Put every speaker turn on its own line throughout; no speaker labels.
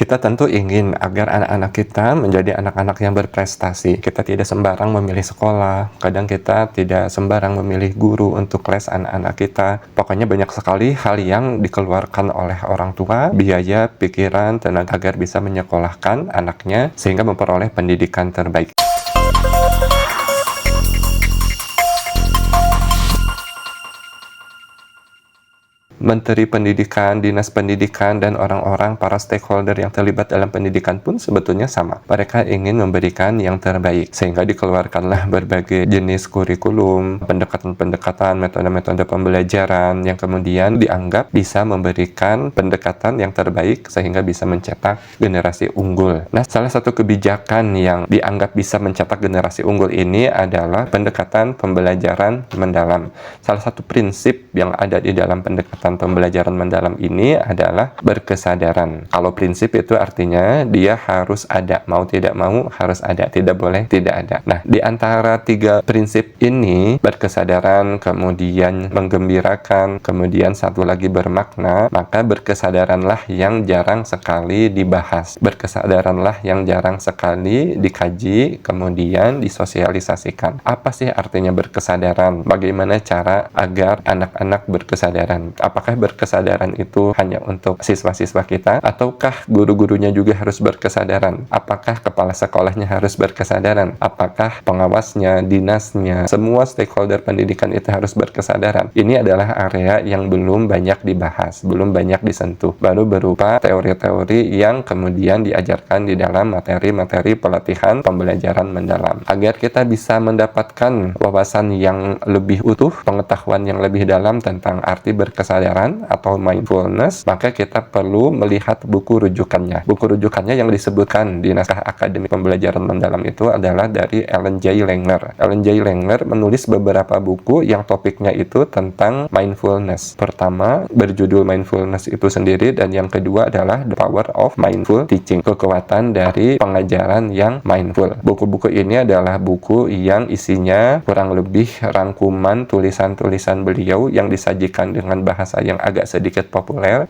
Kita tentu ingin agar anak-anak kita menjadi anak-anak yang berprestasi. Kita tidak sembarang memilih sekolah, kadang kita tidak sembarang memilih guru untuk les anak-anak kita. Pokoknya banyak sekali hal yang dikeluarkan oleh orang tua, biaya, pikiran, tenaga agar bisa menyekolahkan anaknya sehingga memperoleh pendidikan terbaik. Menteri Pendidikan, Dinas Pendidikan, dan orang-orang para stakeholder yang terlibat dalam pendidikan pun sebetulnya sama. Mereka ingin memberikan yang terbaik, sehingga dikeluarkanlah berbagai jenis kurikulum, pendekatan-pendekatan, metode-metode pembelajaran yang kemudian dianggap bisa memberikan pendekatan yang terbaik sehingga bisa mencetak generasi unggul. Nah, salah satu kebijakan yang dianggap bisa mencetak generasi unggul ini adalah pendekatan pembelajaran mendalam. Salah satu prinsip yang ada di dalam pendekatan pembelajaran mendalam ini adalah berkesadaran. Kalau prinsip itu artinya dia harus ada, mau tidak mau harus ada, tidak boleh tidak ada. Nah, di antara tiga prinsip ini, berkesadaran, kemudian menggembirakan, kemudian satu lagi bermakna, maka berkesadaranlah yang jarang sekali dibahas. Berkesadaranlah yang jarang sekali dikaji, kemudian disosialisasikan. Apa sih artinya berkesadaran? Bagaimana cara agar anak-anak berkesadaran? Apakah berkesadaran itu hanya untuk siswa-siswa kita, ataukah guru-gurunya juga harus berkesadaran? Apakah kepala sekolahnya harus berkesadaran? Apakah pengawasnya, dinasnya, semua stakeholder pendidikan itu harus berkesadaran? Ini adalah area yang belum banyak dibahas, belum banyak disentuh. Baru berupa teori-teori yang kemudian diajarkan di dalam materi-materi pelatihan pembelajaran mendalam. Agar kita bisa mendapatkan wawasan yang lebih utuh, pengetahuan yang lebih dalam tentang arti berkesadaran atau mindfulness, maka kita perlu melihat buku rujukannya. Buku rujukannya yang disebutkan di naskah akademik pembelajaran mendalam itu adalah dari Ellen J. Langer. Ellen J. Langer menulis beberapa buku yang topiknya itu tentang mindfulness. Pertama, berjudul Mindfulness itu sendiri, dan yang kedua adalah The Power of Mindful Teaching, kekuatan dari pengajaran yang mindful. Buku-buku ini adalah buku yang isinya kurang lebih rangkuman tulisan-tulisan beliau yang disajikan dengan bahasa yang agak sedikit populer,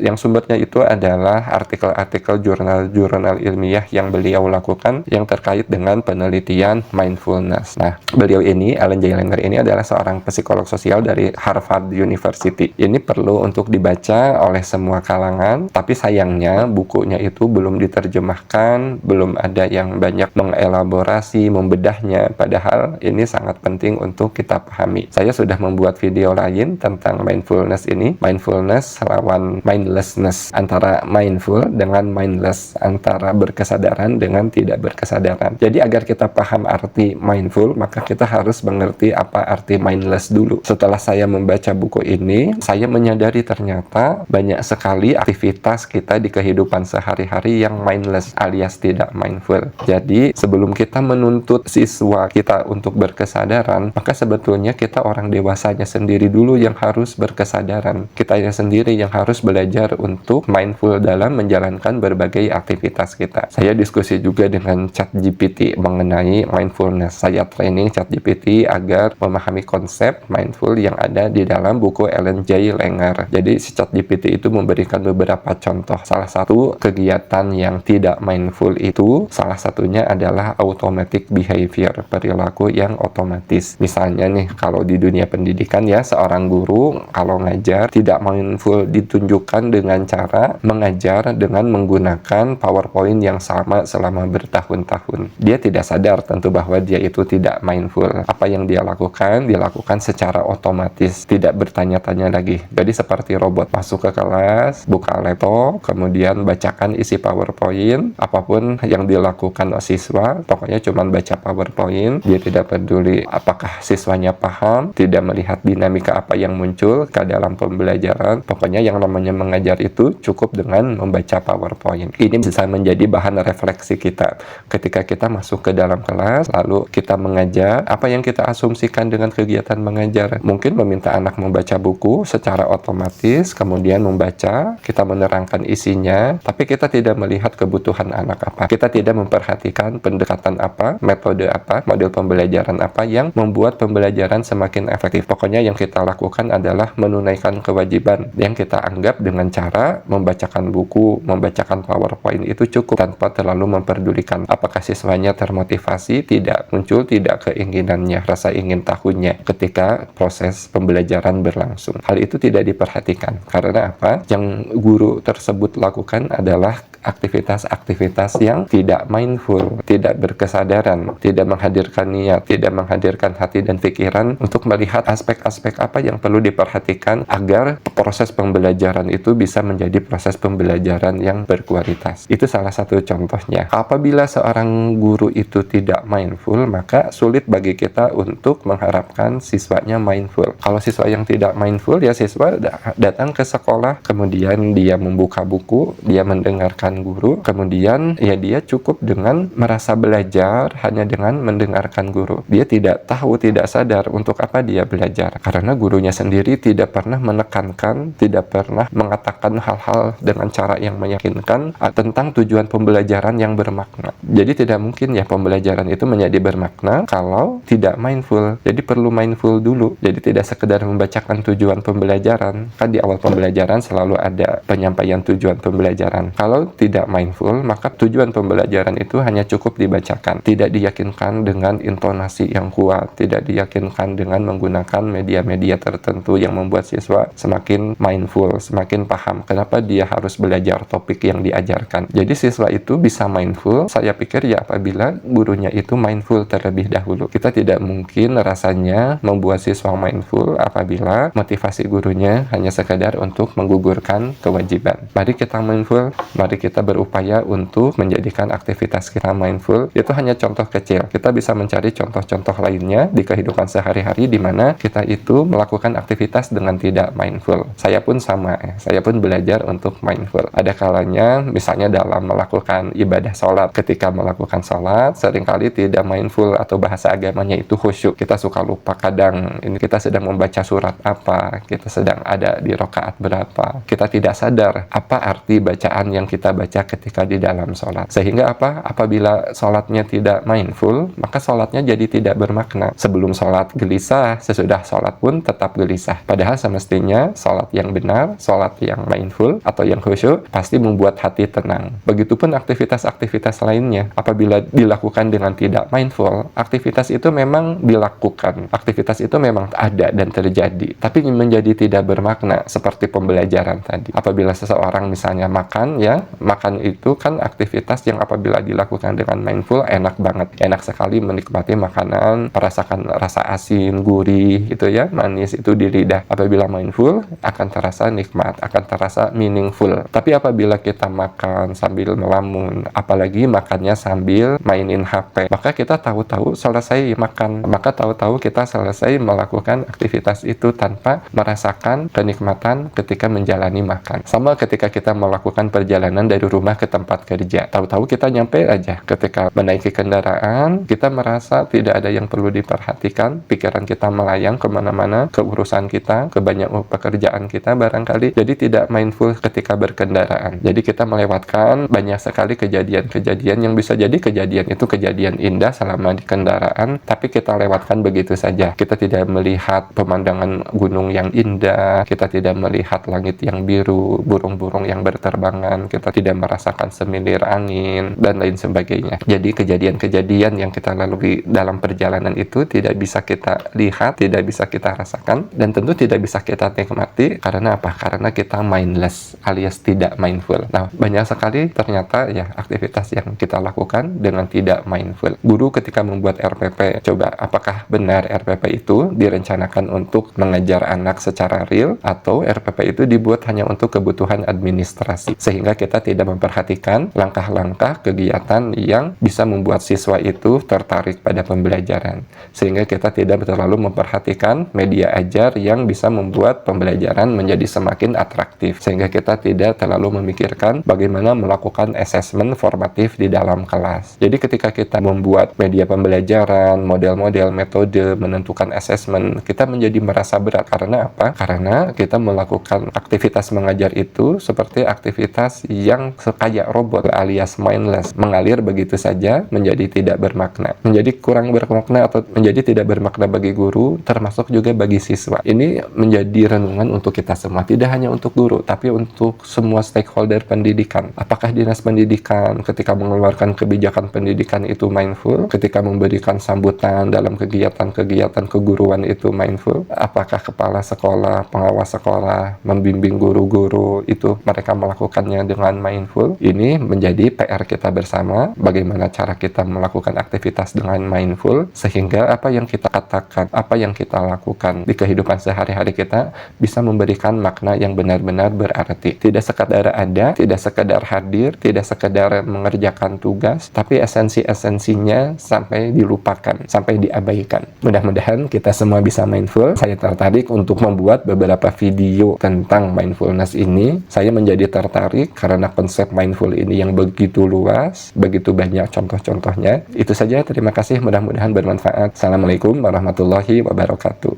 yang sumbernya itu adalah artikel-artikel jurnal-jurnal ilmiah yang beliau lakukan yang terkait dengan penelitian mindfulness. Nah, beliau ini, Ellen J. Langer ini adalah seorang psikolog sosial dari Harvard University. Ini perlu untuk dibaca oleh semua kalangan, tapi sayangnya bukunya itu belum diterjemahkan, belum ada yang banyak mengelaborasi, membedahnya, padahal ini sangat penting untuk kita pahami. Saya sudah membuat video lain tentang mindfulness ini, mindfulness lawan mindlessness, antara mindful dengan mindless, antara berkesadaran dengan tidak berkesadaran. Jadi agar kita paham arti mindful, maka kita harus mengerti apa arti mindless dulu. Setelah saya membaca buku ini, saya menyadari ternyata banyak sekali aktivitas kita di kehidupan sehari-hari yang mindless alias tidak mindful. Jadi sebelum kita menuntut siswa kita untuk berkesadaran, maka sebetulnya kita orang dewasanya sendiri dulu yang harus berkesadaran. Kitanya sendiri yang harus belajar untuk mindful dalam menjalankan berbagai aktivitas kita. Saya diskusi juga dengan ChatGPT mengenai mindfulness. Saya training ChatGPT agar memahami konsep mindful yang ada di dalam buku Ellen J. Langer. Jadi si ChatGPT itu memberikan beberapa contoh. Salah satu kegiatan yang tidak mindful itu, salah satunya adalah automatic behavior, perilaku yang otomatis. Misalnya nih, kalau di dunia pendidikan ya, seorang guru kalau ngajar tidak mindful ditunjukkan dengan cara mengajar dengan menggunakan PowerPoint yang sama selama bertahun-tahun. Dia tidak sadar tentu bahwa dia itu tidak mindful. Apa yang dia lakukan, dilakukan secara otomatis, tidak bertanya-tanya lagi. Jadi seperti robot, masuk ke kelas, buka laptop, kemudian bacakan isi PowerPoint, apapun yang dilakukan siswa, pokoknya cuma baca PowerPoint, dia tidak peduli apakah siswanya paham, tidak melihat dinamika apa yang muncul ke dalam pembelajaran. Pokoknya yang namanya mengajar itu cukup dengan membaca PowerPoint. Ini bisa menjadi bahan refleksi kita ketika kita masuk ke dalam kelas, lalu kita mengajar. Apa yang kita asumsikan dengan kegiatan mengajar? Mungkin meminta anak membaca buku secara otomatis, kemudian membaca, kita menerangkan isinya, tapi kita tidak melihat kebutuhan anak apa. Kita tidak memperhatikan pendekatan apa, metode apa, model pembelajaran apa yang membuat pembelajaran semakin efektif. Pokoknya yang kita lakukan adalah menunaikan menunaikan kewajiban yang kita anggap dengan cara membacakan buku, membacakan PowerPoint itu cukup tanpa terlalu memperdulikan apakah siswanya termotivasi, tidak muncul tidak keinginannya, rasa ingin tahunya ketika proses pembelajaran berlangsung. Hal itu tidak diperhatikan. Karena apa? Yang guru tersebut lakukan adalah aktivitas-aktivitas yang tidak mindful, tidak berkesadaran, tidak menghadirkan niat, tidak menghadirkan hati dan pikiran untuk melihat aspek-aspek apa yang perlu diperhatikan agar proses pembelajaran itu bisa menjadi proses pembelajaran yang berkualitas. Itu salah satu contohnya. Apabila seorang guru itu tidak mindful, maka sulit bagi kita untuk mengharapkan siswanya mindful. Kalau siswa yang tidak mindful, ya siswa datang ke sekolah, kemudian dia membuka buku, dia mendengarkan guru, kemudian ya dia cukup dengan merasa belajar hanya dengan mendengarkan guru. Dia tidak tahu, tidak sadar untuk apa dia belajar, karena gurunya sendiri tidak pernah menekankan, tidak pernah mengatakan hal-hal dengan cara yang meyakinkan tentang tujuan pembelajaran yang bermakna. Jadi tidak mungkin ya pembelajaran itu menjadi bermakna kalau tidak mindful. Jadi perlu mindful dulu. Jadi tidak sekedar membacakan tujuan pembelajaran. Kan di awal pembelajaran selalu ada penyampaian tujuan pembelajaran. Kalau tidak mindful, maka tujuan pembelajaran itu hanya cukup dibacakan. Tidak diyakinkan dengan intonasi yang kuat, tidak diyakinkan dengan menggunakan media-media tertentu yang membuat siswa semakin mindful, semakin paham kenapa dia harus belajar topik yang diajarkan. Jadi siswa itu bisa mindful, saya pikir ya apabila gurunya itu mindful terlebih dahulu. Kita tidak mungkin rasanya membuat siswa mindful apabila motivasi gurunya hanya sekadar untuk menggugurkan kewajiban. Mari kita mindful, mari kita berupaya untuk menjadikan aktivitas kita mindful. Itu hanya contoh kecil. Kita bisa mencari contoh-contoh lainnya di kehidupan sehari-hari di mana kita itu melakukan aktivitas dengan tidak mindful. Saya pun sama, saya pun belajar untuk mindful. Ada kalanya misalnya dalam melakukan ibadah sholat, ketika melakukan sholat seringkali tidak mindful atau bahasa agamanya itu khusyuk. Kita suka lupa kadang ini kita sedang membaca surat apa, kita sedang ada di rakaat berapa. Kita tidak sadar apa arti bacaan yang kita baca ketika di dalam sholat. Sehingga apa? Apabila sholatnya tidak mindful, maka sholatnya jadi tidak bermakna. Sebelum sholat gelisah, sesudah sholat pun tetap gelisah. Padahal semestinya sholat yang benar, sholat yang mindful atau yang khusyuk pasti membuat hati tenang. Begitupun aktivitas-aktivitas lainnya. Apabila dilakukan dengan tidak mindful, aktivitas itu memang dilakukan. Aktivitas itu memang ada dan terjadi. Tapi menjadi tidak bermakna seperti pembelajaran tadi. Apabila seseorang misalnya makan, ya makan itu kan aktivitas yang apabila dilakukan dengan mindful enak banget, enak sekali menikmati makanan, merasakan rasa asin, gurih gitu ya, manis itu di lidah. Apabila mindful akan terasa nikmat, akan terasa meaningful. Tapi apabila kita makan sambil melamun, apalagi makannya sambil mainin HP, maka kita tahu-tahu selesai makan, maka tahu-tahu kita selesai melakukan aktivitas itu tanpa merasakan kenikmatan ketika menjalani makan. Sama ketika kita melakukan perjalanan dari rumah ke tempat kerja, tahu-tahu kita nyampe aja, ketika menaiki kendaraan kita merasa tidak ada yang perlu diperhatikan, pikiran kita melayang kemana-mana, ke urusan kita, ke banyak pekerjaan kita barangkali, jadi tidak mindful ketika berkendaraan. Jadi kita melewatkan banyak sekali kejadian-kejadian yang bisa jadi kejadian itu kejadian indah selama di kendaraan, tapi kita lewatkan begitu saja. Kita tidak melihat pemandangan gunung yang indah, kita tidak melihat langit yang biru, burung-burung yang berterbangan, kita tidak merasakan semilir angin, dan lain sebagainya. Jadi kejadian-kejadian yang kita lalui dalam perjalanan itu tidak bisa kita lihat, tidak bisa kita rasakan, dan tentu tidak bisa kita nikmati. Karena apa? Karena kita mindless alias tidak mindful. Nah, banyak sekali ternyata ya aktivitas yang kita lakukan dengan tidak mindful. Guru ketika membuat RPP, coba apakah benar RPP itu direncanakan untuk mengajar anak secara real, atau RPP itu dibuat hanya untuk kebutuhan administrasi, sehingga kita tidak memperhatikan langkah-langkah kegiatan yang bisa membuat siswa itu tertarik pada pembelajaran, sehingga kita tidak terlalu memperhatikan media ajar yang bisa membuat pembelajaran menjadi semakin atraktif, sehingga kita tidak terlalu memikirkan bagaimana melakukan asesmen formatif di dalam kelas. Jadi ketika kita membuat media pembelajaran, model-model, metode, menentukan asesmen, kita menjadi merasa berat. Karena apa? Karena kita melakukan aktivitas mengajar itu seperti aktivitas yang yang kayak robot alias mindless, mengalir begitu saja menjadi tidak bermakna, menjadi kurang bermakna atau menjadi tidak bermakna bagi guru, termasuk juga bagi siswa. Ini menjadi renungan untuk kita semua, tidak hanya untuk guru, tapi untuk semua stakeholder pendidikan. Apakah dinas pendidikan ketika mengeluarkan kebijakan pendidikan itu mindful, ketika memberikan sambutan dalam kegiatan-kegiatan keguruan itu mindful? Apakah kepala sekolah, pengawas sekolah, membimbing guru-guru itu mereka melakukannya dengan mindful? Ini menjadi PR kita bersama, bagaimana cara kita melakukan aktivitas dengan mindful, sehingga apa yang kita katakan, apa yang kita lakukan di kehidupan sehari-hari kita bisa memberikan makna yang benar-benar berarti. Tidak sekadar ada, tidak sekadar hadir, tidak sekadar mengerjakan tugas, tapi esensi-esensinya sampai dilupakan, sampai diabaikan. Mudah-mudahan kita semua bisa mindful. Saya tertarik untuk membuat beberapa video tentang mindfulness ini. Saya menjadi tertarik karena konsep mindful ini yang begitu luas, begitu banyak contoh-contohnya. Itu saja, terima kasih, mudah-mudahan bermanfaat. Assalamualaikum warahmatullahi wabarakatuh.